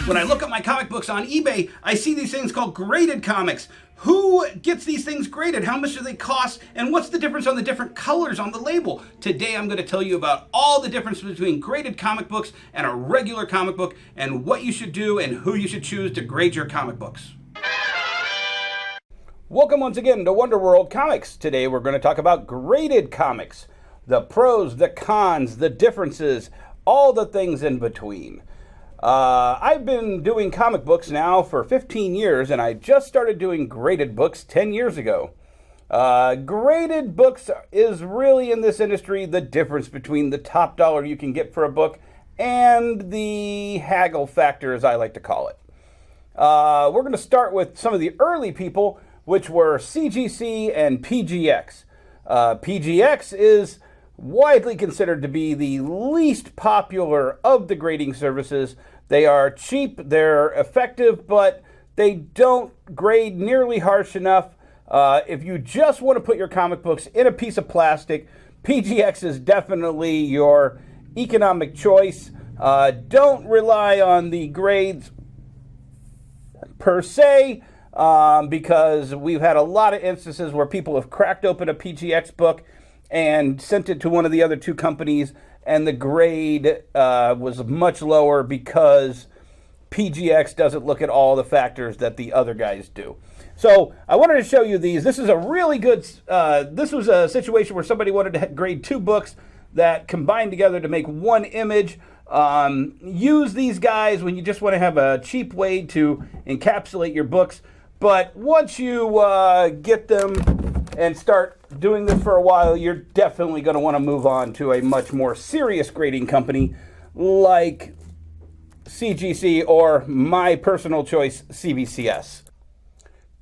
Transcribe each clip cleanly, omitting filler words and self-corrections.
When I look at my comic books on eBay, I see these things called graded comics. Who gets these things graded? How much do they cost? And what's the difference on the different colors on the label? Today I'm going to tell you about all the difference between graded comic books and a regular comic book, and what you should do and who you should choose to grade your comic books. Welcome once again to Wonderworld Comics. Today we're going to talk about graded comics. The pros, the cons, the differences, all the things in between. I've been doing comic books now for 15 years, and I just started doing graded books 10 years ago. Graded books is really, in this industry, the difference between the top dollar you can get for a book and the haggle factor, as I like to call it. We're going to start with some of the early people, which were CGC and PGX. PGX is widely considered to be the least popular of the grading services. They are cheap, they're effective, but they don't grade nearly harsh enough. If you just want to put your comic books in a piece of plastic, PGX is definitely your economic choice. Don't rely on the grades per se, because we've had a lot of instances where people have cracked open a PGX book and sent it to one of the other two companies, and the grade was much lower because PGX doesn't look at all the factors that the other guys do. So I wanted to show you these. This is a really good, this was a situation where somebody wanted to grade two books that combined together to make one image. Use these guys when you just want to have a cheap way to encapsulate your books. But once you get them and start doing this for a while, you're definitely going to want to move on to a much more serious grading company like CGC or my personal choice, CBCS.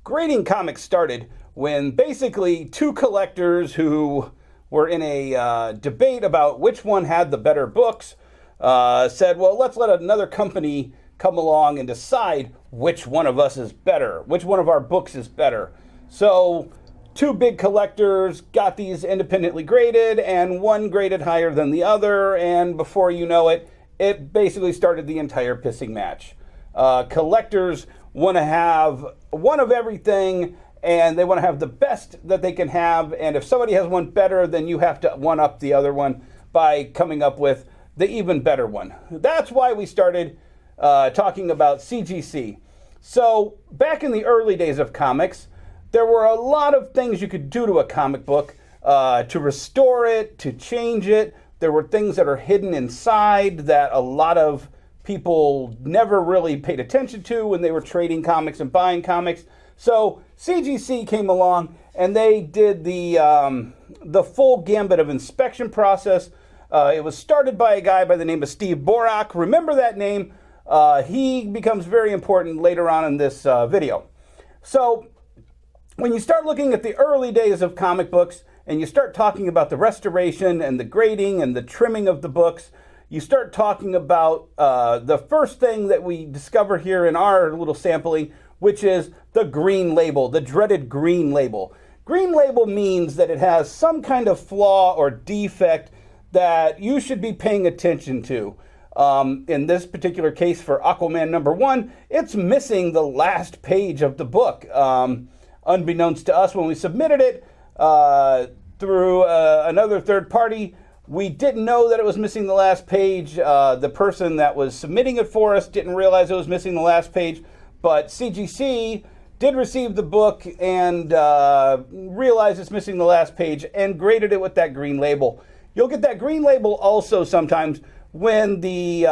Grading comics started when basically two collectors who were in a debate about which one had the better books said, well, let's let another company come along and decide which one of us is better, which one of our books is better. So two big collectors got these independently graded, and one graded higher than the other, and before you know it, it basically started the entire pissing match. Collectors want to have one of everything, and they want to have the best that they can have, and if somebody has one better, then you have to one-up the other one by coming up with the even better one. That's why we started talking about CGC. So back in the early days of comics, there were a lot of things you could do to a comic book to restore it, to change it. There were things that are hidden inside that a lot of people never really paid attention to when they were trading comics and buying comics. So CGC came along and they did the full gambit of inspection process. It was started by a guy by the name of Steve Borak. Remember that name. He becomes very important later on in this video. So when you start looking at the early days of comic books and you start talking about the restoration and the grading and the trimming of the books, you start talking about the first thing that we discover here in our little sampling, which is the green label, the dreaded green label. Green label means that it has some kind of flaw or defect that you should be paying attention to. In this particular case for Aquaman #1, it's missing the last page of the book. Unbeknownst to us when we submitted it through another third party, we didn't know that it was missing the last page. The person that was submitting it for us didn't realize it was missing the last page, but CGC did receive the book and realized it's missing the last page and graded it with that green label. You'll get that green label also sometimes when the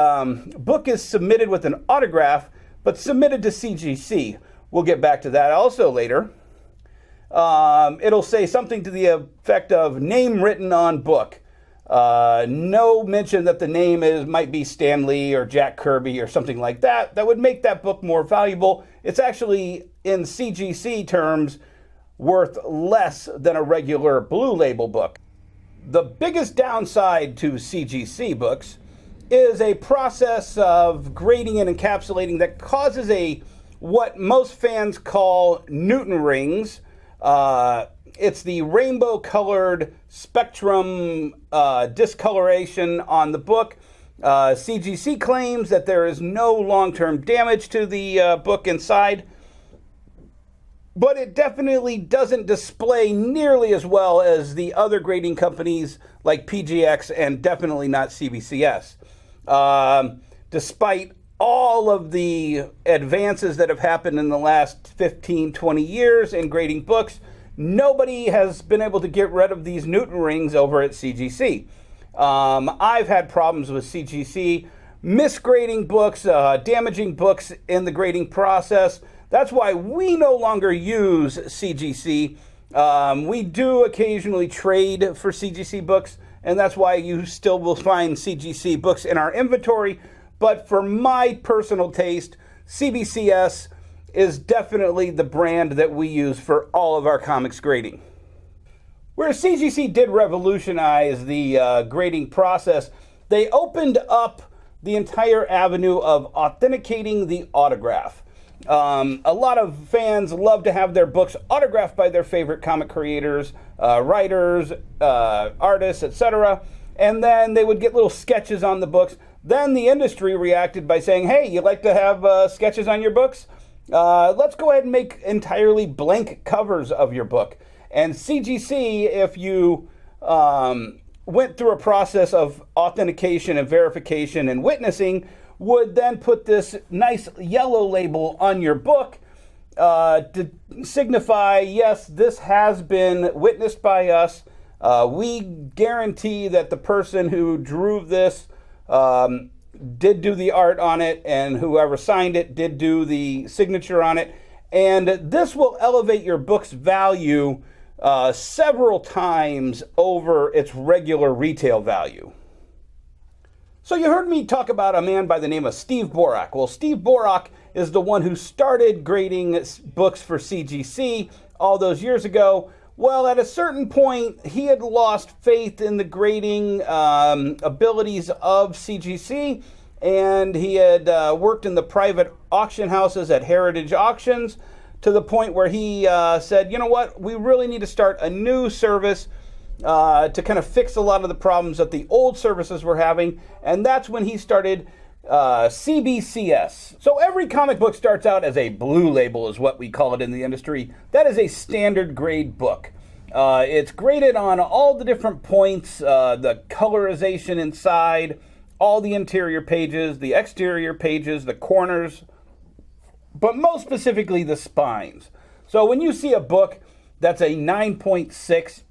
book is submitted with an autograph, but submitted to CGC. We'll get back to that also later. It'll say something to the effect of name written on book. No mention that the name might be Stan Lee or Jack Kirby or something like that. That would make that book more valuable. It's actually, in CGC terms, worth less than a regular blue label book. The biggest downside to CGC books is a process of grading and encapsulating that causes what most fans call Newton rings. It's the rainbow colored spectrum discoloration on the book CGC claims that there is no long-term damage to the book inside, but it definitely doesn't display nearly as well as the other grading companies like PGX and definitely not CBCS. Despite all of the advances that have happened in the last 15, 20 years in grading books, nobody has been able to get rid of these Newton rings over at CGC. I've had problems with CGC misgrading books, damaging books in the grading process. That's why we no longer use CGC. We do occasionally trade for CGC books, and that's why you still will find CGC books in our inventory. But for my personal taste, CBCS is definitely the brand that we use for all of our comics grading. Where CGC did revolutionize the grading process, they opened up the entire avenue of authenticating the autograph. A lot of fans love to have their books autographed by their favorite comic creators, writers, artists, etc. And then they would get little sketches on the books. Then the industry reacted by saying, hey, you like to have sketches on your books? Let's go ahead and make entirely blank covers of your book. And CGC, if you went through a process of authentication and verification and witnessing, would then put this nice yellow label on your book to signify, yes, this has been witnessed by us. We guarantee that the person who drew this did do the art on it, and whoever signed it did do the signature on it. And this will elevate your book's value several times over its regular retail value. So you heard me talk about a man by the name of Steve Borak. Well, Steve Borak is the one who started grading books for CGC all those years ago. Well, at a certain point, he had lost faith in the grading abilities of CGC, and he had worked in the private auction houses at Heritage Auctions to the point where he said, you know what, we really need to start a new service to kind of fix a lot of the problems that the old services were having, and that's when he started CBCS. So every comic book starts out as a blue label, is what we call it in the industry. That is a standard grade book. It's graded on all the different points, the colorization inside, all the interior pages, the exterior pages, the corners, but most specifically the spines. So when you see a book that's a 9.6,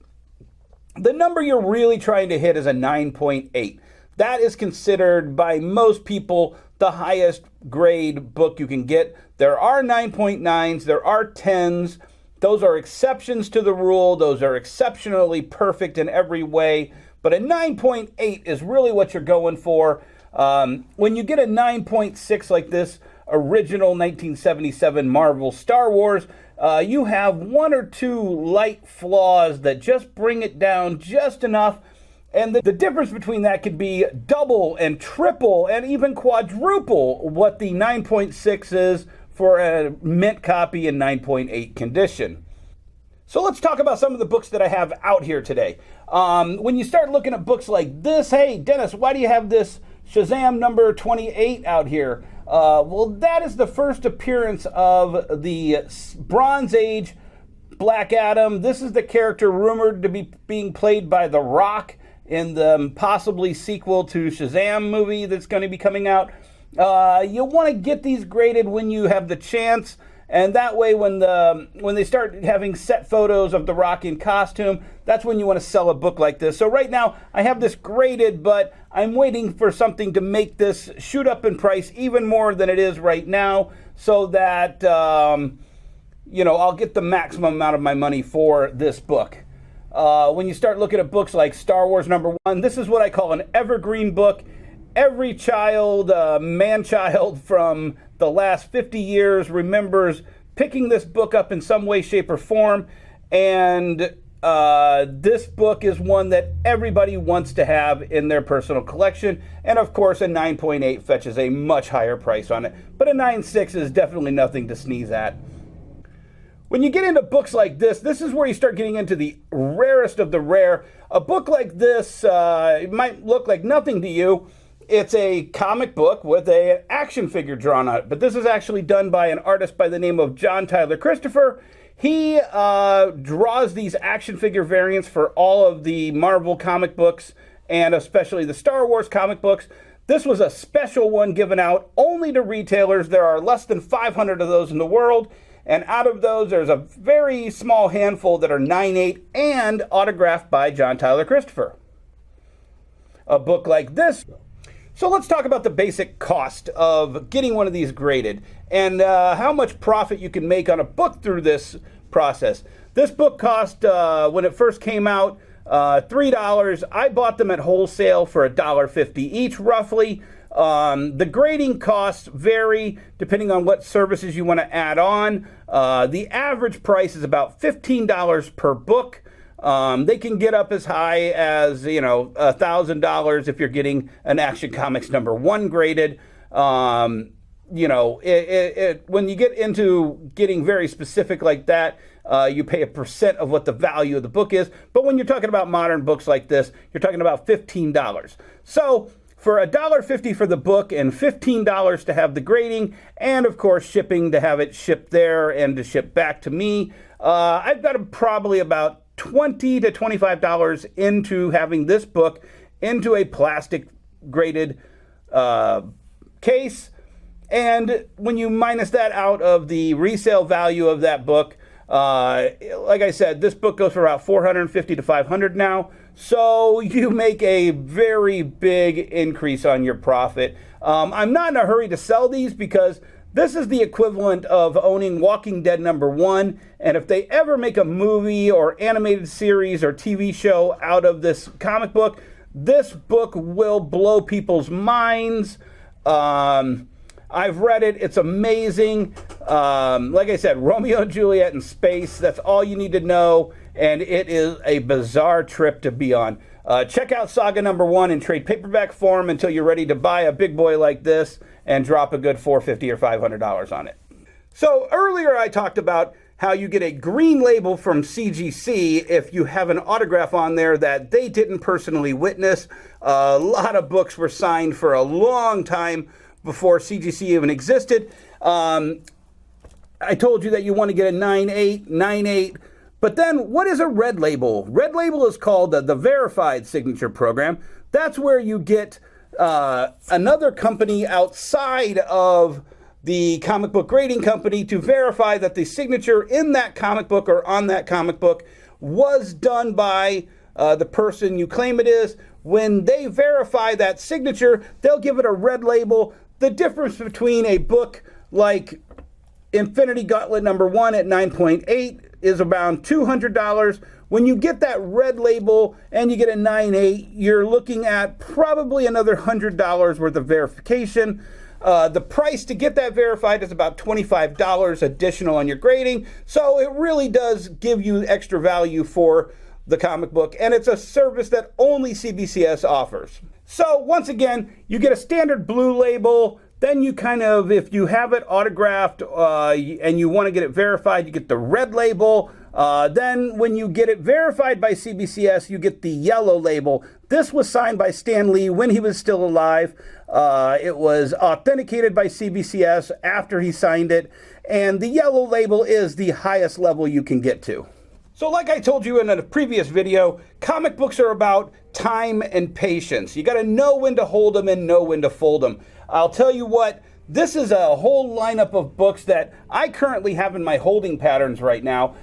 the number you're really trying to hit is a 9.8. That is considered by most people the highest grade book you can get. There are 9.9s, there are 10s. Those are exceptions to the rule. Those are exceptionally perfect in every way. But a 9.8 is really what you're going for. When you get a 9.6 like this original 1977 Marvel Star Wars, you have one or two light flaws that just bring it down just enough. And the difference between that could be double and triple and even quadruple what the 9.6 is for a mint copy in 9.8 condition. So let's talk about some of the books that I have out here today. When you start looking at books like this, hey, Dennis, why do you have this Shazam number 28 out here? Well, that is the first appearance of the Bronze Age Black Adam. This is the character rumored to be being played by The Rock in the possibly sequel to Shazam movie that's going to be coming out. You'll want to get these graded when you have the chance, and that way when they start having set photos of The Rock in costume, that's when you want to sell a book like this. So right now I have this graded, but I'm waiting for something to make this shoot up in price even more than it is right now, so that I'll get the maximum amount of my money for this book. When you start looking at books like Star Wars #1, this is what I call an evergreen book. Every child, man-child from the last 50 years remembers picking this book up in some way, shape, or form. And this book is one that everybody wants to have in their personal collection. And of course, a 9.8 fetches a much higher price on it. But a 9.6 is definitely nothing to sneeze at. When you get into books like this is where you start getting into the rarest of the rare. A book like this, it might look like nothing to you. It's a comic book with an action figure drawn on it, but this is actually done by an artist by the name of John Tyler Christopher. He draws these action figure variants for all of the Marvel comic books and especially the Star Wars comic books. This was a special one given out only to retailers. There are less than 500 of those in the world, and out of those, there's a very small handful that are 9/8 and autographed by John Tyler Christopher. A book like this. So let's talk about the basic cost of getting one of these graded and how much profit you can make on a book through this process. This book cost, when it first came out, $3. I bought them at wholesale for $1.50 each, roughly. The grading costs vary depending on what services you want to add on. The average price is about $15 per book. They can get up as high as, $1,000 if you're getting an Action Comics #1 graded. When you get into getting very specific like that, you pay a % of what the value of the book is. But when you're talking about modern books like this, you're talking about $15. So for $1.50 for the book and $15 to have the grading, and of course shipping to have it shipped there and to ship back to me, I've got probably about $20 to $25 into having this book into a plastic graded case. And when you minus that out of the resale value of that book, like I said, this book goes for about $450 to $500 now. So you make a very big increase on your profit. I'm not in a hurry to sell these because this is the equivalent of owning Walking Dead #1, and if they ever make a movie or animated series or TV show out of this comic book, this book will blow people's minds. I've read it. It's amazing. Like I said, Romeo and Juliet in space. That's all you need to know, and it is a bizarre trip to be on. Check out Saga #1 in trade paperback form until you're ready to buy a big boy like this and drop a good $450 or $500 on it. So earlier I talked about how you get a green label from CGC if you have an autograph on there that they didn't personally witness. A lot of books were signed for a long time before CGC even existed. I told you that you want to get a 9/8, 9/8. But then what is a red label? Red label is called the verified signature program. That's where you get another company outside of the comic book grading company to verify that the signature in that comic book or on that comic book was done by the person you claim it is. When they verify that signature, they'll give it a red label. The difference between a book like Infinity Gauntlet #1 at 9.8 is around $200. When you get that red label and you get a 9/8, you're looking at probably another $100 worth of verification. The price to get that verified is about $25 additional on your grading. So it really does give you extra value for the comic book, and it's a service that only CBCS offers. So once again, you get a standard blue label. Then you if you have it autographed and you want to get it verified, you get the red label. Then when you get it verified by CBCS, you get the yellow label. This was signed by Stan Lee when he was still alive. It was authenticated by CBCS after he signed it. And the yellow label is the highest level you can get to. So like I told you in a previous video, comic books are about time and patience. You got to know when to hold them and know when to fold them. I'll tell you what, this is a whole lineup of books that I currently have in my holding patterns right now.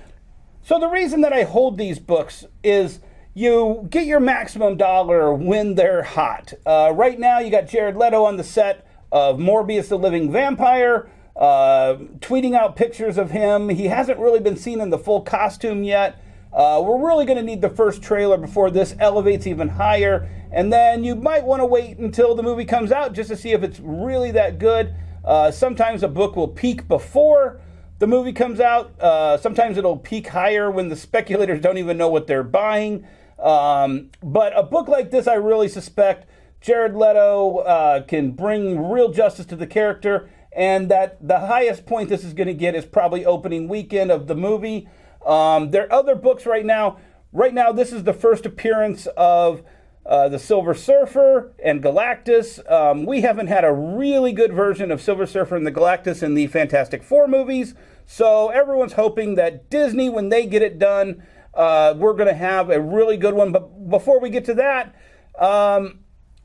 So the reason that I hold these books is you get your maximum dollar when they're hot. Right now you got Jared Leto on the set of Morbius the Living Vampire, tweeting out pictures of him. He hasn't really been seen in the full costume yet. We're really going to need the first trailer before this elevates even higher. And then you might want to wait until the movie comes out just to see if it's really that good. Sometimes a book will peak before the movie comes out. Sometimes it'll peak higher when the speculators don't even know what they're buying. But a book like this, I really suspect Jared Leto can bring real justice to the character, and that the highest point this is going to get is probably opening weekend of the movie. There are other books right now. Right now, this is the first appearance of the Silver Surfer and Galactus. We haven't had a really good version of Silver Surfer and the Galactus in the Fantastic Four movies, so everyone's hoping that Disney, when they get it done, we're going to have a really good one. But before we get to that,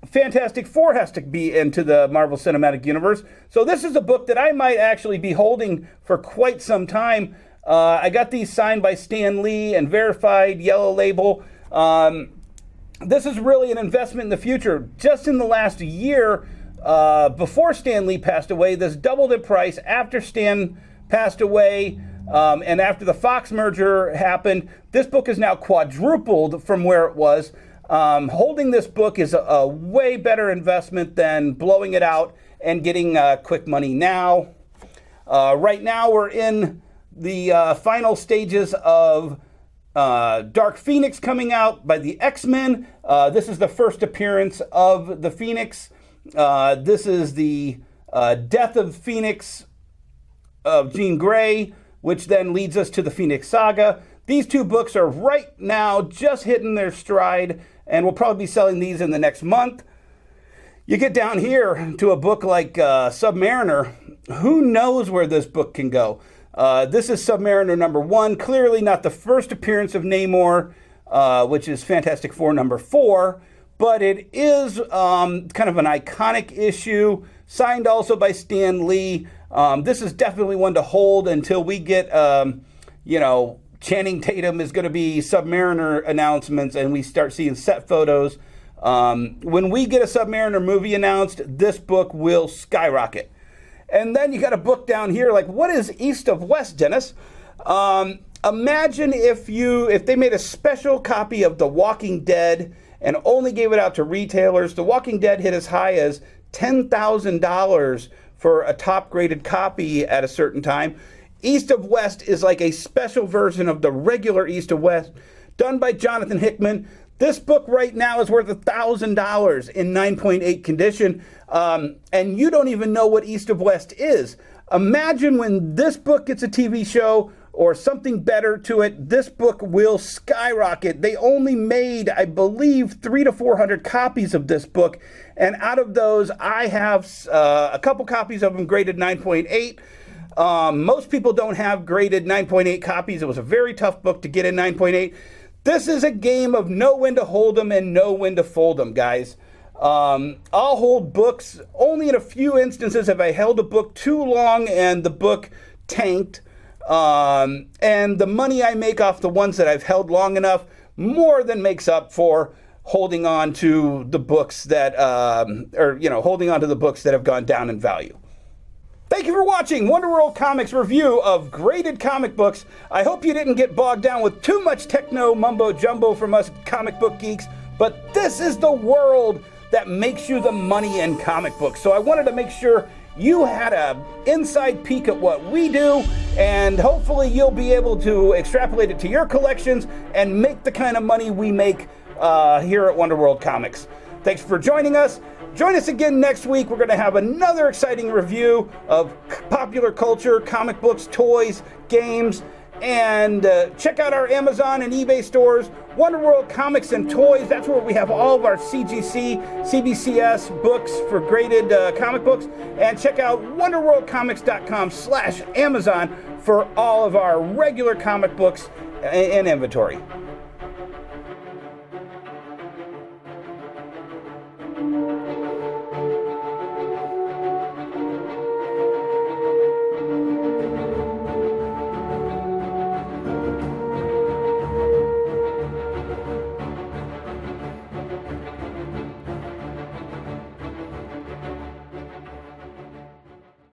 Fantastic Four has to be into the Marvel Cinematic Universe. So this is a book that I might actually be holding for quite some time. I got these signed by Stan Lee and verified yellow label. This is really an investment in the future. Just in the last year, before Stan Lee passed away, this doubled in price. After Stan passed away, and after the Fox merger happened, this book is now quadrupled from where it was. Holding this book is a way better investment than blowing it out and getting quick money now. Right now we're in the final stages of Dark Phoenix coming out by the X-Men. This is the first appearance of the Phoenix. This is the death of Phoenix of Jean Grey, which then leads us to the Phoenix Saga. These two books are right now just hitting their stride, and we'll probably be selling these in the next month. You get down here to a book like Submariner. Who knows where this book can go? This is Submariner #1, clearly not the first appearance of Namor, which is Fantastic Four #4, but it is kind of an iconic issue, signed also by Stan Lee. This is definitely one to hold until we get, Channing Tatum is going to be Submariner announcements and we start seeing set photos. When we get a Submariner movie announced, this book will skyrocket. And then you got a book down here, like, what is East of West, Dennis? Imagine if they made a special copy of The Walking Dead and only gave it out to retailers. The Walking Dead hit as high as $10,000 for a top-graded copy at a certain time. East of West is like a special version of the regular East of West, done by Jonathan Hickman. This book right now is worth $1,000 in 9.8 condition, and you don't even know what East of West is. Imagine when this book gets a TV show or something better to it, this book will skyrocket. They only made, I believe, 300 to 400 copies of this book, and out of those, I have a couple copies of them graded 9.8. Most people don't have graded 9.8 copies. It was a very tough book to get in 9.8. This is a game of know when to hold them and know when to fold them, guys. I'll hold books. Only in a few instances have I held a book too long and the book tanked. And the money I make off the ones that I've held long enough more than makes up for holding on to the books that, holding on to the books that have gone down in value. Thank you for watching Wonderworld Comics review of graded comic books. I hope you didn't get bogged down with too much techno mumbo jumbo from us comic book geeks, but this is the world that makes you the money in comic books. So I wanted to make sure you had an inside peek at what we do, and hopefully you'll be able to extrapolate it to your collections and make the kind of money we make here at Wonderworld Comics. Thanks for joining us. Join us again next week. We're going to have another exciting review of popular culture, comic books, toys, games, and check out our Amazon and eBay stores, Wonderworld Comics and Toys. That's where we have all of our CGC CBCS books for graded comic books. And check out wonderworldcomics.com/Amazon for all of our regular comic books in inventory.